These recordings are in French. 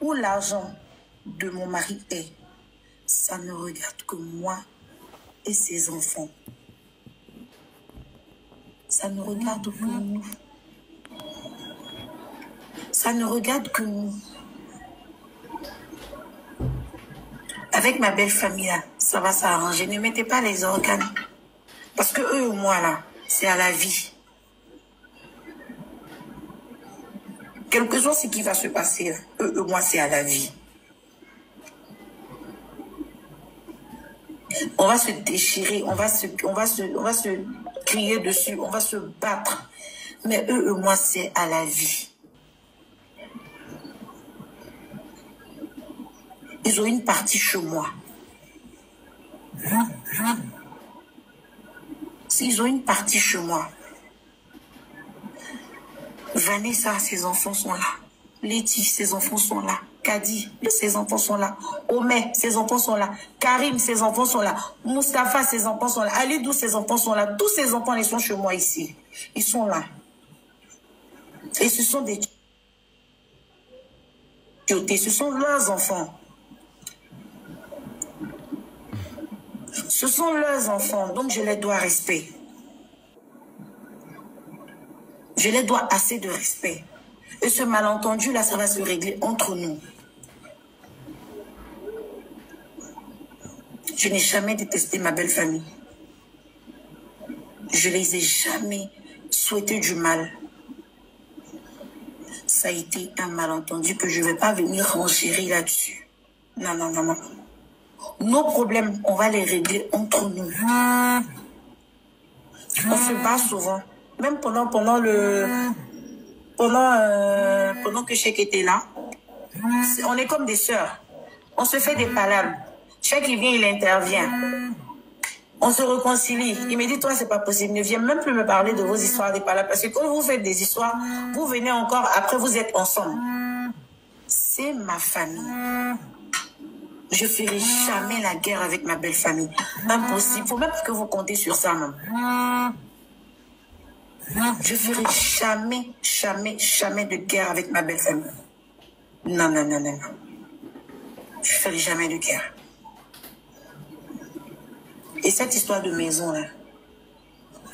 Où l'argent de mon mari est, ça ne regarde que moi et ses enfants. Ça ne regarde que nous. Ça ne regarde que nous. Avec ma belle famille, là, ça va s'arranger. Ne mettez pas les organes. Parce que eux et moi, là, c'est à la vie. Quel que soit ce qui va se passer, eux et moi, c'est à la vie. On va se déchirer, on va se crier dessus, on va se battre. Mais eux et moi, c'est à la vie. Ils ont une partie chez moi. Ils ont une partie chez moi. Vanessa, ses enfants sont là. Letty, ses enfants sont là. Kadi, ses enfants sont là. Omer, ses enfants sont là. Karim, ses enfants sont là. Mustapha, ses enfants sont là. Alidou, ses enfants sont là. Tous ces enfants, ils sont chez moi ici. Ils sont là. Et ce sont des tiotés. Ce sont leurs enfants. Ce sont leurs enfants. Donc, je les dois respect. Je les dois assez de respect. Et ce malentendu-là, ça va se régler entre nous. Je n'ai jamais détesté ma belle famille. Je les ai jamais souhaité du mal. Ça a été un malentendu que je ne vais pas venir renchérir là-dessus. Non, non, non, non. Nos problèmes, on va les régler entre nous. On se bat souvent. Même pendant que Cheikh était là, on est comme des sœurs. On se fait des palabres. Cheikh, il vient, il intervient. On se réconcilie. Il me dit, toi, c'est pas possible. Ne viens même plus me parler de vos histoires des palabres. Parce que quand vous faites des histoires, vous venez encore, après vous êtes ensemble. C'est ma famille. Je ne ferai jamais la guerre avec ma belle famille. Impossible. Il faut même que vous comptez sur ça, même. Je ne ferai jamais, jamais, jamais de guerre avec ma belle famille. Non, non, non, non, non. Je ne ferai jamais de guerre. Et cette histoire de maison, là,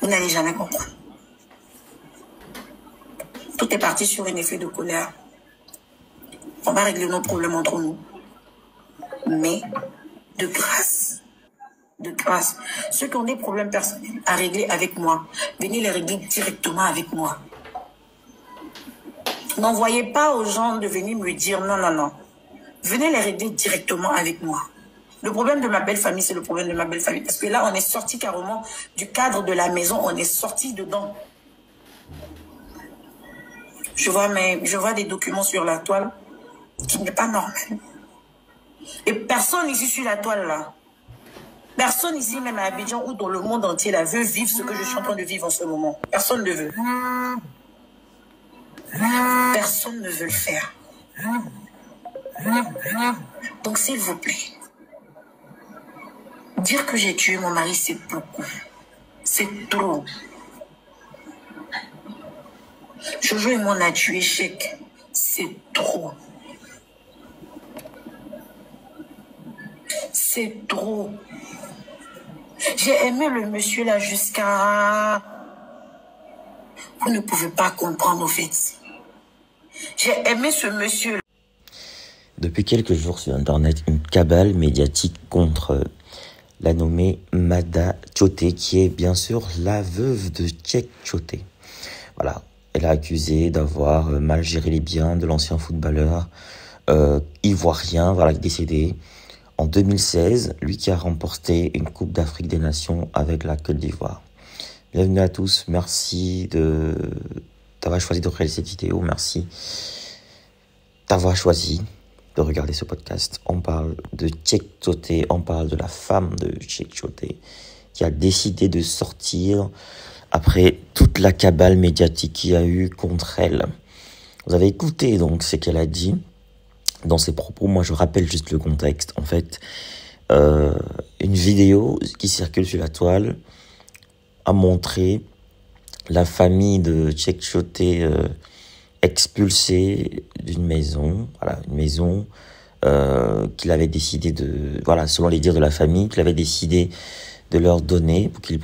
vous n'allez jamais comprendre. Tout est parti sur un effet de colère. On va régler nos problèmes entre nous. Mais de grâce. De grâce. Ceux qui ont des problèmes personnels à régler avec moi, venez les régler directement avec moi. N'envoyez pas aux gens de venir me dire non, non, non. Venez les régler directement avec moi. Le problème de ma belle famille, c'est le problème de ma belle famille. Parce que là, on est sorti carrément du cadre de la maison, on est sorti dedans. Je vois des documents sur la toile qui n'est pas normal. Et personne ici sur la toile là, personne ici même à Abidjan ou dans le monde entier là veut vivre ce que je suis en train de vivre en ce moment. Personne ne veut. Personne ne veut le faire. Donc s'il vous plaît, dire que j'ai tué mon mari, c'est beaucoup. C'est trop. Jojo et moi on a tué Cheikh. C'est trop. C'est trop. J'ai aimé le monsieur là jusqu'à... Vous ne pouvez pas comprendre au fait. J'ai aimé ce monsieur. Depuis quelques jours sur Internet, une cabale médiatique contre la nommée Mada Tchoté, qui est bien sûr la veuve de Cheikh Tchoté. Voilà, elle a accusé d'avoir mal géré les biens de l'ancien footballeur ivoirien, voilà, décédé en 2016, lui qui a remporté une Coupe d'Afrique des Nations avec la Côte d'Ivoire. Bienvenue à tous, merci d'avoir choisi de regarder cette vidéo, merci d'avoir choisi de regarder ce podcast. On parle de Cheikh Tchoté, on parle de la femme de Cheikh Tchoté qui a décidé de sortir après toute la cabale médiatique qu'il y a eu contre elle. Vous avez écouté donc ce qu'elle a dit dans ses propos. Moi je rappelle juste le contexte. En fait, une vidéo qui circule sur la toile a montré la famille de Cheikh Tchoté expulsé d'une maison, voilà, une maison qu'il avait décidé de, voilà, selon les dires de la famille, qu'il avait décidé de leur donner pour qu'ils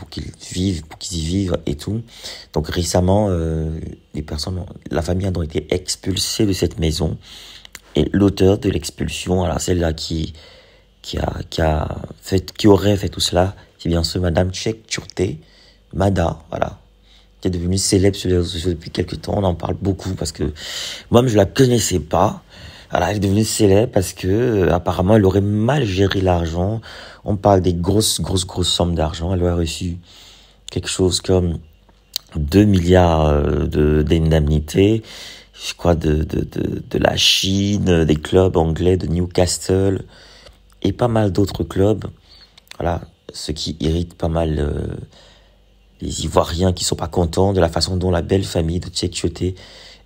vivent, pour qu'ils y vivent et tout. Donc récemment, la famille a donc été expulsée de cette maison et l'auteur de l'expulsion, voilà, celle-là qui aurait fait tout cela, c'est bien sûr Madame Cheick Chouté, Mada, voilà, qui est devenue célèbre sur les réseaux sociaux depuis quelques temps. On en parle beaucoup parce que moi-même je la connaissais pas. Voilà, elle est devenue célèbre parce que apparemment elle aurait mal géré l'argent. On parle des grosses sommes d'argent. Elle aurait reçu quelque chose comme 2 milliards d'indemnités, je crois de la Chine, des clubs anglais, de Newcastle et pas mal d'autres clubs. Voilà, ce qui irrite pas mal les Ivoiriens qui sont pas contents de la façon dont la belle famille de Cheick Chouté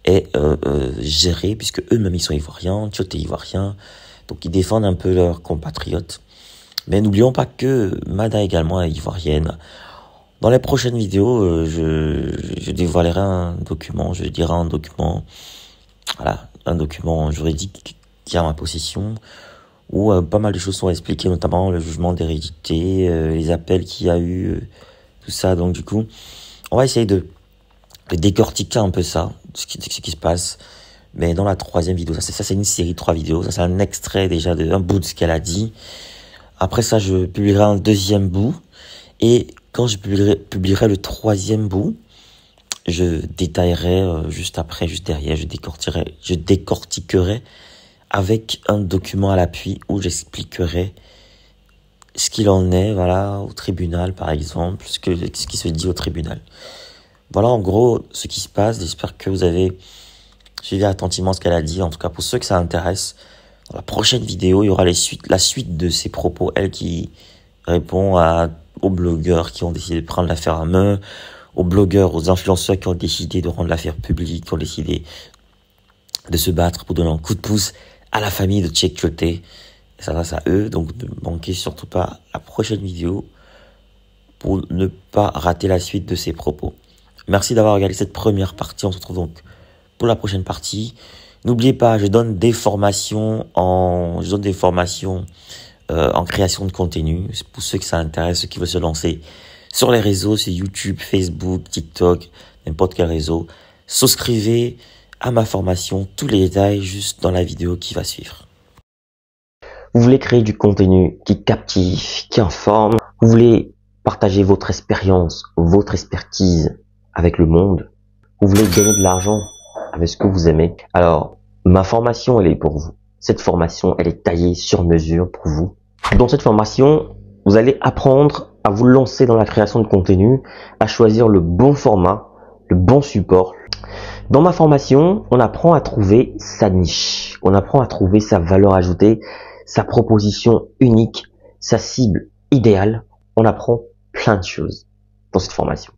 est gérée, puisque eux-mêmes ils sont ivoiriens, Chouté ivoirien, donc ils défendent un peu leurs compatriotes. Mais n'oublions pas que Mada également est ivoirienne. Dans les prochaines vidéos, je dévoilerai un document, je dirai un document, voilà, un document juridique qui est en ma possession, où pas mal de choses sont expliquées, notamment le jugement d'hérédité, les appels qu'il y a eu, tout ça. Donc du coup, on va essayer de décortiquer un peu ça, ce qui se passe. Mais dans la troisième vidéo, ça c'est une série de 3 vidéos, ça c'est un extrait déjà d'un bout de ce qu'elle a dit. Après ça, je publierai un deuxième bout. Et quand je publierai le troisième bout, je détaillerai juste après, juste derrière, je décortiquerai avec un document à l'appui où j'expliquerai ce qu'il en est, voilà, au tribunal par exemple, ce qui se dit au tribunal. Voilà en gros ce qui se passe. J'espère que vous avez suivi attentivement ce qu'elle a dit. En tout cas, pour ceux que ça intéresse, dans la prochaine vidéo, il y aura la suite de ses propos. Elle qui répond aux blogueurs qui ont décidé de prendre l'affaire en main, aux blogueurs, aux influenceurs qui ont décidé de rendre l'affaire publique, qui ont décidé de se battre pour donner un coup de pouce à la famille de Cheick Chouté. Ça grâce à eux, donc ne manquez surtout pas la prochaine vidéo pour ne pas rater la suite de ses propos. Merci d'avoir regardé cette première partie. On se retrouve donc pour la prochaine partie. N'oubliez pas, je donne des formations en création de contenu. Pour ceux que ça intéresse, ceux qui veulent se lancer sur les réseaux, c'est YouTube, Facebook, TikTok, n'importe quel réseau. Souscrivez à ma formation, tous les détails juste dans la vidéo qui va suivre. Vous voulez créer du contenu qui captive, qui informe. Vous voulez partager votre expérience, votre expertise avec le monde. Vous voulez gagner de l'argent avec ce que vous aimez. Alors, ma formation, elle est pour vous. Cette formation, elle est taillée sur mesure pour vous. Dans cette formation, vous allez apprendre à vous lancer dans la création de contenu, à choisir le bon format, le bon support. Dans ma formation, on apprend à trouver sa niche. On apprend à trouver sa valeur ajoutée, sa proposition unique, sa cible idéale. On apprend plein de choses dans cette formation.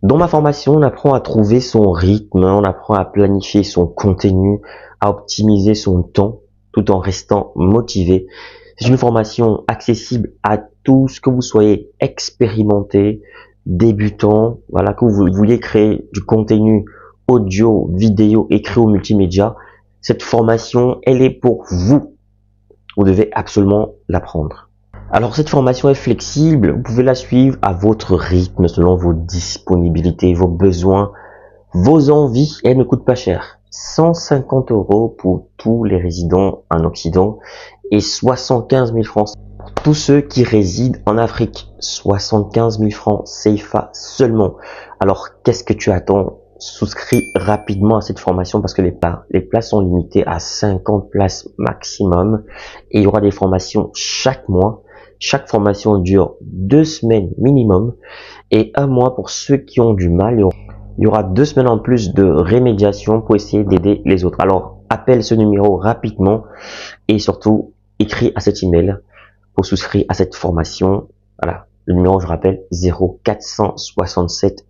Dans ma formation, on apprend à trouver son rythme, on apprend à planifier son contenu, à optimiser son temps tout en restant motivé. C'est une formation accessible à tous, que vous soyez expérimenté, débutant, voilà, que vous vouliez créer du contenu audio, vidéo, écrit ou multimédia. Cette formation, elle est pour vous. Vous devez absolument l'apprendre. Alors cette formation est flexible, vous pouvez la suivre à votre rythme, selon vos disponibilités, vos besoins, vos envies. Elle ne coûte pas cher. 150 € pour tous les résidents en Occident et 75 000 francs pour tous ceux qui résident en Afrique. 75 000 francs CFA seulement. Alors qu'est-ce que tu attends? Souscris rapidement à cette formation parce que les places sont limitées à 50 places maximum et il y aura des formations chaque mois. Chaque formation dure 2 semaines minimum et 1 mois pour ceux qui ont du mal. Il y aura 2 semaines en plus de rémédiation pour essayer d'aider les autres. Alors, appelle ce numéro rapidement et surtout, écris à cet email pour souscrire à cette formation. Voilà, le numéro, je rappelle, 0467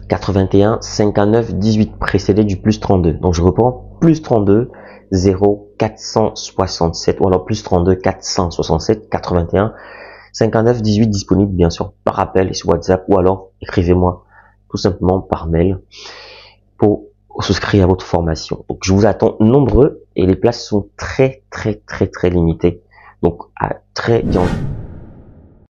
81 59 18 précédé du plus 32. Donc, je reprends, plus 32 0467 ou alors plus 32 467 81 59 18 disponible bien sûr par appel et sur WhatsApp ou alors écrivez-moi tout simplement par mail pour souscrit à votre formation. Donc je vous attends nombreux et les places sont très limitées. Donc à très bientôt.